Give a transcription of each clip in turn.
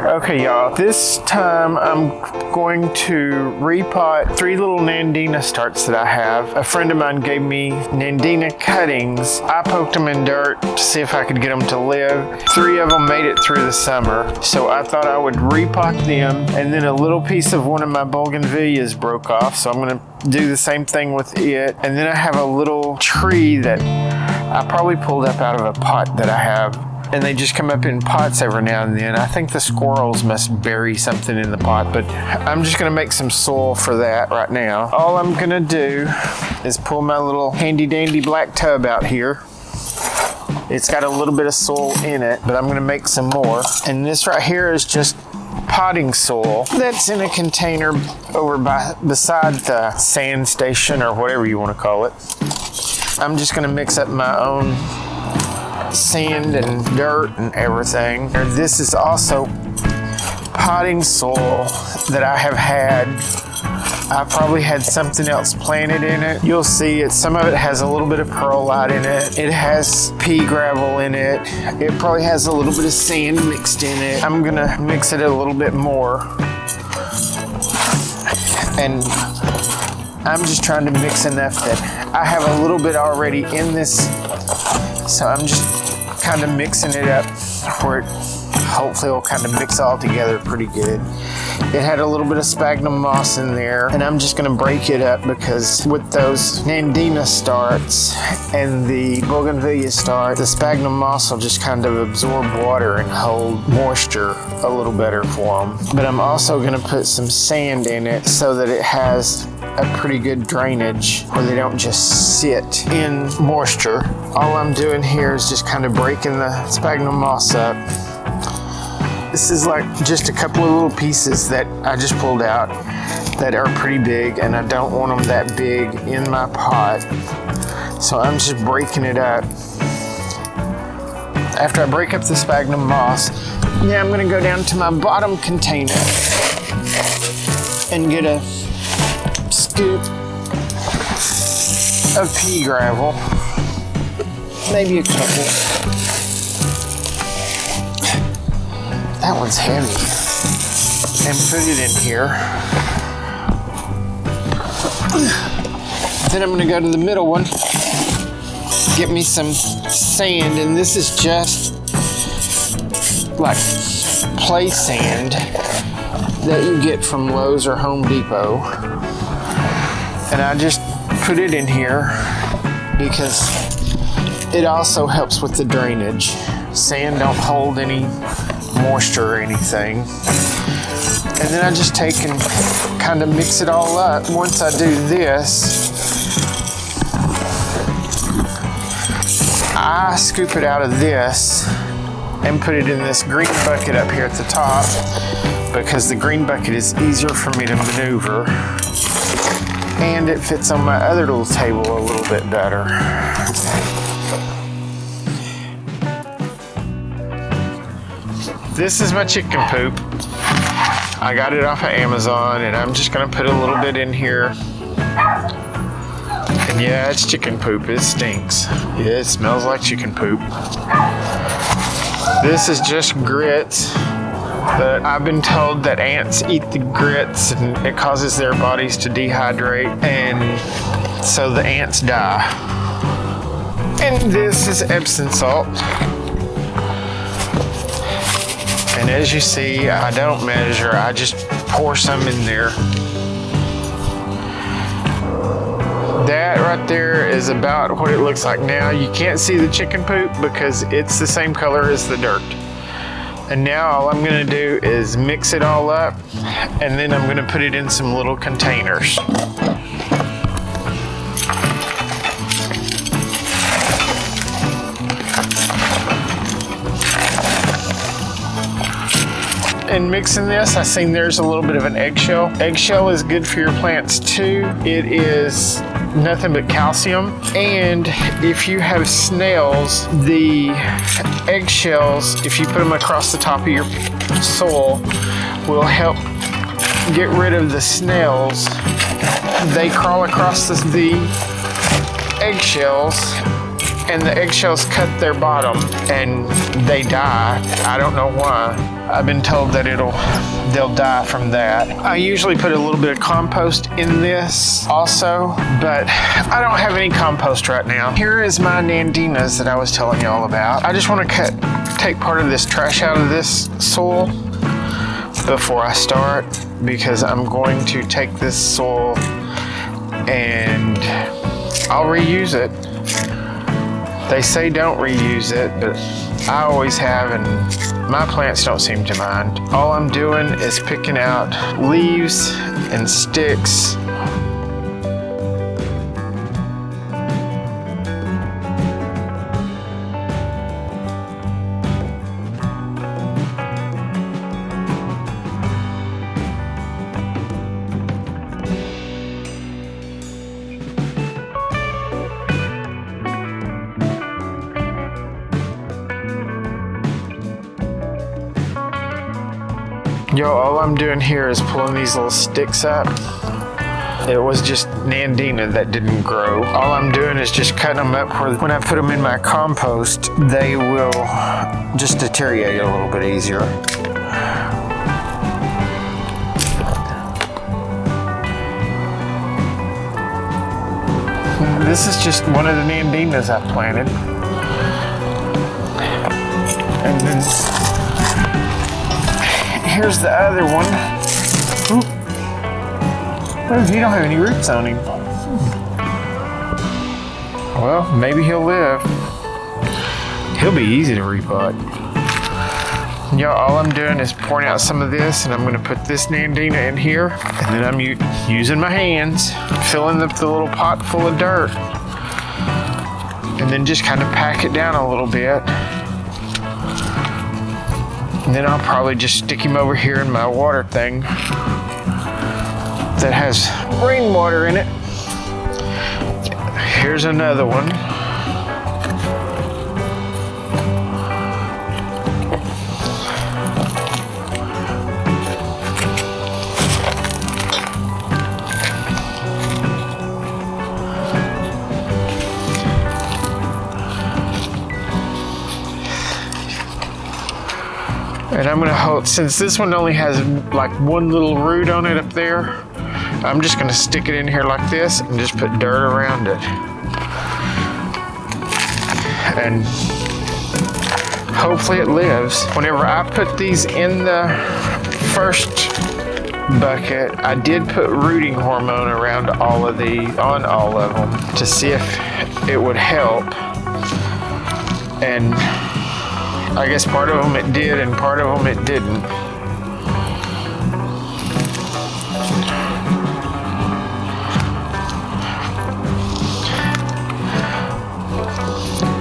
Okay, y'all, this time I'm going to repot 3 little nandina starts that I have. A friend of mine gave me nandina cuttings. I poked them in dirt to see if I could get them to live. 3 of them made it through the summer, so I thought I would repot them, and then a little piece of one of my bougainvilleas broke off, so I'm gonna do the same thing with it. And then I have a little tree that I probably pulled up out of a pot that I have, and they just come up in pots every now and then. I think the squirrels must bury something in the pot, but I'm just gonna make some soil for that right now. All I'm gonna do is pull my little handy dandy black tub out here. It's got a little bit of soil in it, but I'm gonna make some more. And this right here is just potting soil that's in a container over beside the sand station or whatever you wanna call it. I'm just gonna mix up my own sand and dirt and everything. This is also potting soil that I have had. I probably had something else planted in it. You'll see it. Some of it has a little bit of perlite in it. It has pea gravel in it. It probably has a little bit of sand mixed in it. I'm gonna mix it a little bit more. And I'm just trying to mix enough that I have a little bit already in this. So I'm just kind of mixing it up where it hopefully will kind of mix all together pretty good. It had a little bit of sphagnum moss in there, and I'm just gonna break it up because with those nandina starts and the bougainvillea start, the sphagnum moss will just kind of absorb water and hold moisture a little better for them. But I'm also gonna put some sand in it so that it has a pretty good drainage where they don't just sit in moisture. All I'm doing here is just kind of breaking the sphagnum moss up. This is like just a couple of little pieces that I just pulled out that are pretty big, and I don't want them that big in my pot. So I'm just breaking it up. After I break up the sphagnum moss, now I'm gonna go down to my bottom container and get a scoop of pea gravel, maybe a couple. That one's heavy. And put it in here. Then I'm gonna go to the middle one, get me some sand, and this is just like play sand that you get from Lowe's or Home Depot. And I just put it in here because it also helps with the drainage. Sand don't hold any moisture or anything. And then I just take and kind of mix it all up. Once I do this, I scoop it out of this and put it in this green bucket up here at the top because the green bucket is easier for me to maneuver. And it fits on my other little table a little bit better. This is my chicken poop. I got it off of Amazon, and I'm just gonna put a little bit in here. And yeah, it's chicken poop, it stinks. Yeah, it smells like chicken poop. This is just grits, but I've been told that ants eat the grits and it causes their bodies to dehydrate, and so the ants die. And this is Epsom salt. And as you see, I don't measure, I just pour some in there. That right there is about what it looks like. Now, you can't see the chicken poop because it's the same color as the dirt. And now all I'm gonna do is mix it all up, and then I'm gonna put it in some little containers. In mixing this, I seen there's a little bit of an eggshell. Eggshell is good for your plants too. It is nothing but calcium. And if you have snails, the eggshells, if you put them across the top of your soil, will help get rid of the snails. They crawl across the eggshells, and the eggshells cut their bottom and they die. I don't know why. I've been told that they'll die from that. I usually put a little bit of compost in this also, but I don't have any compost right now. Here is my nandinas that I was telling you all about. I just want to take part of this trash out of this soil before I start, because I'm going to take this soil and I'll reuse it. They say don't reuse it, but I always have, and my plants don't seem to mind. All I'm doing is picking out leaves and sticks. Yo, all I'm doing here is pulling these little sticks up. It was just nandina that didn't grow. All I'm doing is just cutting them up where when I put them in my compost, they will just deteriorate a little bit easier. This is just one of the nandinas I've planted. And then here's the other one. Ooh. Oh, he don't have any roots on him. Well, maybe he'll live. He'll be easy to repot. Y'all, all I'm doing is pouring out some of this, and I'm gonna put this nandina in here, and then I'm using my hands, filling up the little pot full of dirt, and then just kind of pack it down a little bit. And then I'll probably just stick him over here in my water thing that has rainwater in it. Here's another one. And I'm gonna hold, since this one only has like one little root on it up there, I'm just gonna stick it in here like this and just put dirt around it. And hopefully it lives. Whenever I put these in the first bucket, I did put rooting hormone around on all of them to see if it would help. And I guess part of them it did and part of them it didn't.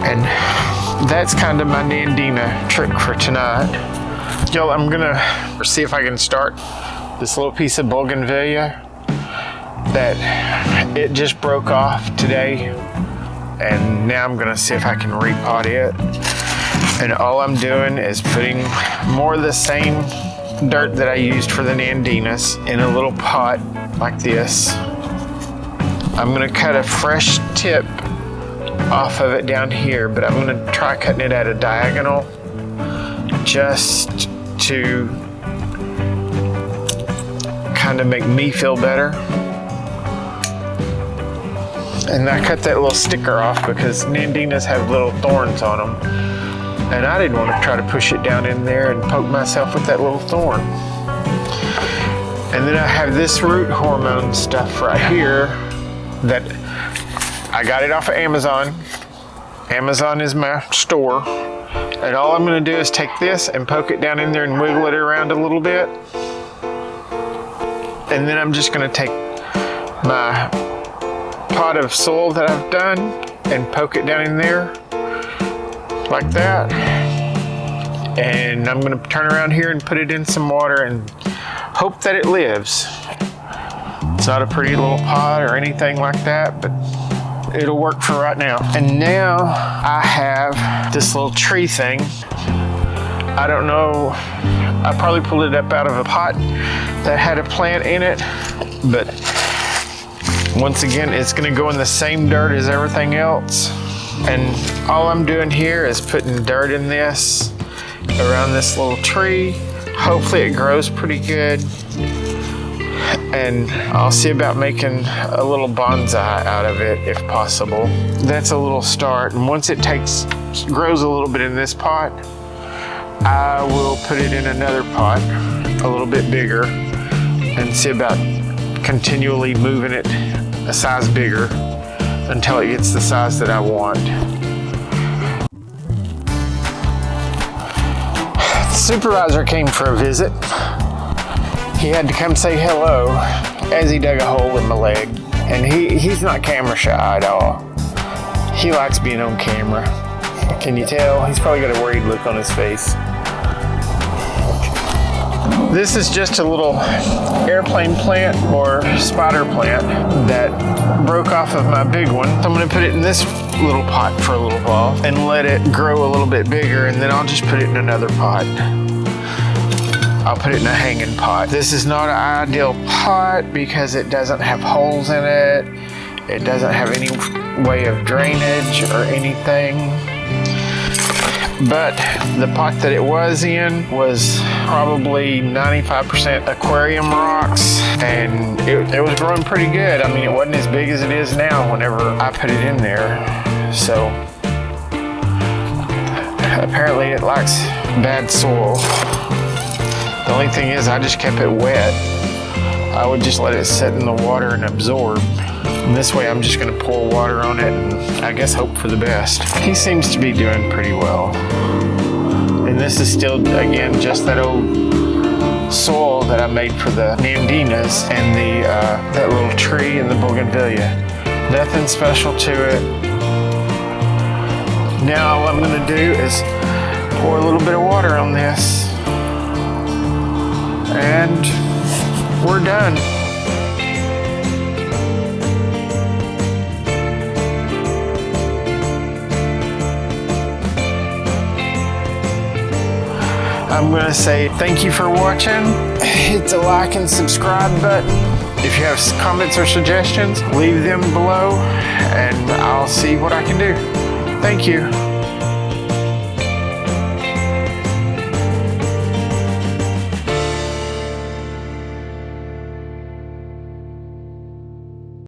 And that's kind of my nandina trick for tonight. Y'all, I'm gonna see if I can start this little piece of bougainvillea that it just broke off today. And now I'm gonna see if I can repot it. And all I'm doing is putting more of the same dirt that I used for the nandinas in a little pot like this. I'm gonna cut a fresh tip off of it down here, but I'm gonna try cutting it at a diagonal just to kind of make me feel better. And I cut that little sticker off because nandinas have little thorns on them. And I didn't want to try to push it down in there and poke myself with that little thorn. And then I have this root hormone stuff right here that I got it off of Amazon. Amazon is my store. And all I'm going to do is take this and poke it down in there and wiggle it around a little bit. And then I'm just going to take my pot of soil that I've done and poke it down in there like that. And I'm gonna turn around here and put it in some water and hope that it lives. It's not a pretty little pot or anything like that, but it'll work for right now. And now I have this little tree thing. I don't know, I probably pulled it up out of a pot that had a plant in it, but once again, it's gonna go in the same dirt as everything else. And all I'm doing here is putting dirt in this, around this little tree, hopefully it grows pretty good. And I'll see about making a little bonsai out of it if possible. That's a little start. And once it grows a little bit in this pot, I will put it in another pot, a little bit bigger, and see about continually moving it a size bigger until it gets the size that I want. The supervisor came for a visit. He had to come say hello as he dug a hole in my leg. And he's not camera shy at all. He likes being on camera. Can you tell? He's probably got a worried look on his face. This is just a little airplane plant or spider plant that broke off of my big one. So I'm gonna put it in this little pot for a little while and let it grow a little bit bigger, and then I'll just put it in another pot. I'll put it in a hanging pot. This is not an ideal pot because it doesn't have holes in it. It doesn't have any way of drainage or anything. But the pot that it was in was probably 95% aquarium rocks, and it was growing pretty good. I mean, it wasn't as big as it is now whenever I put it in there. So apparently it likes bad soil. The only thing is I just kept it wet. I would just let it sit in the water and absorb. And this way I'm just gonna pour water on it and I guess hope for the best. He seems to be doing pretty well. And this is still, again, just that old soil that I made for the nandinas and that little tree and the bougainvillea. Nothing special to it. Now all I'm gonna do is pour a little bit of water on this. And we're done. I'm gonna say thank you for watching. Hit the like and subscribe button. If you have comments or suggestions, leave them below and I'll see what I can do. Thank you.